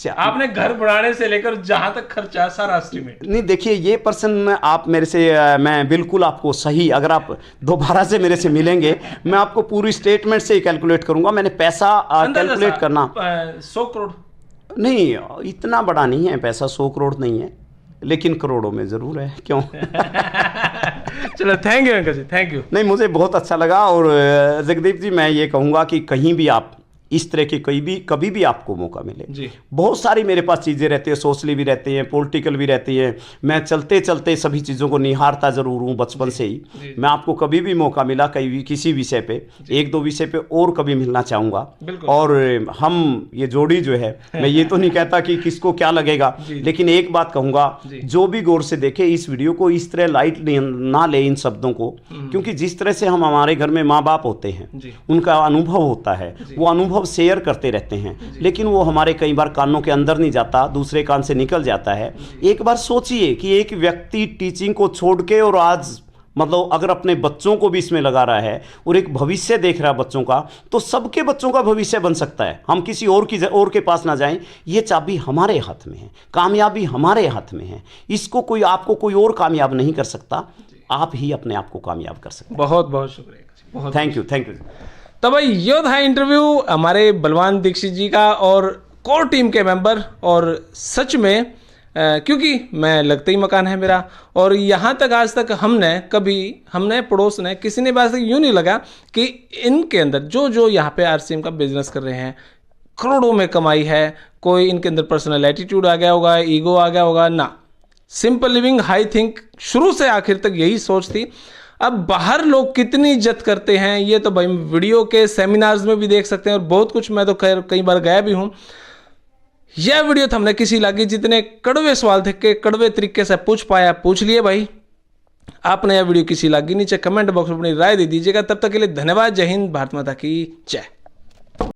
A: आपने घर बनाने से लेकर जहां तक खर्चा सारा एस्टीमेट।
B: नहीं देखिए, ये पर्सन आप मेरे से, मैं बिल्कुल आपको सही, अगर आप दोबारा से मेरे से मिलेंगे मैं आपको पूरी स्टेटमेंट से ही कैलकुलेट करूंगा। मैंने पैसा कैलकुलेट करना
A: 100 करोड़
B: नहीं, इतना बड़ा नहीं है पैसा, 100 करोड़ नहीं है, लेकिन करोड़ों में जरूर है। क्यों?
A: चलो thank you uncle ji, thank you.
B: नहीं, मुझे बहुत अच्छा लगा। और जगदीप जी, मैं ये कहूँगा कि कहीं भी आप इस तरह के कभी भी आपको मौका मिले
A: जी।
B: बहुत सारी मेरे पास चीज़ें रहती है, सोशली भी रहती हैं, पॉलिटिकल भी रहती हैं। मैं चलते चलते सभी चीज़ों को निहारता ज़रूर हूँ बचपन से ही। मैं आपको कभी भी मौका मिला कहीं किसी विषय पे, एक दो विषय पे और कभी मिलना चाहूँगा। और हम ये जोड़ी जो है, मैं ये तो नहीं कहता कि किसको क्या लगेगा, लेकिन एक बात कहूँगा, जो भी गौर से देखे इस वीडियो को, इस तरह लाइट ना ले इन शब्दों को, क्योंकि जिस तरह से हम हमारे घर में माँ बाप होते हैं, उनका अनुभव होता है, वो अनुभव शेयर करते रहते हैं, लेकिन वो हमारे कई बार कानों के अंदर नहीं जाता, दूसरे कान से निकल जाता है। एक बार सोचिए कि एक व्यक्ति टीचिंग को छोड़ के और आज मतलब अगर अपने बच्चों को भी इसमें लगा रहा है और एक भविष्य देख रहा है बच्चों का, तो सबके बच्चों का भविष्य बन सकता है। हम किसी और के पास ना जाएं, ये चाबी हमारे हाथ में है, कामयाबी हमारे हाथ में है। इसको कोई, आपको कोई और कामयाब नहीं कर सकता, आप ही अपने आप को कामयाब कर सकते हैं।
A: बहुत बहुत शुक्रिया,
B: थैंक यू।
A: तो भाई ये था इंटरव्यू हमारे बलवान दीक्षित जी का और कोर टीम के मेंबर। और सच में क्योंकि मैं लगते ही मकान है मेरा, और यहाँ तक आज तक हमने पड़ोस ने किसी ने आज तक यूँ नहीं लगा कि इनके अंदर जो यहाँ पे आरसीएम का बिजनेस कर रहे हैं करोड़ों में कमाई है, कोई इनके अंदर पर्सनल एटीट्यूड आ गया होगा, ईगो आ गया होगा ना। सिंपल लिविंग, हाई थिंक, शुरू से आखिर तक यही सोच थी। अब बाहर लोग कितनी इज्जत करते हैं ये तो भाई वीडियो के सेमिनार्स में भी देख सकते हैं, और बहुत कुछ मैं तो खैर कई बार गया भी हूँ। यह वीडियो हमने किसी लगी, जितने कड़वे सवाल थे के कड़वे तरीके से पूछ पाया पूछ लिए भाई। आपने यह वीडियो किसी लगी, नीचे कमेंट बॉक्स में अपनी राय दे दीजिएगा। तब तक के लिए धन्यवाद। जय हिंद, भारत माता की जय।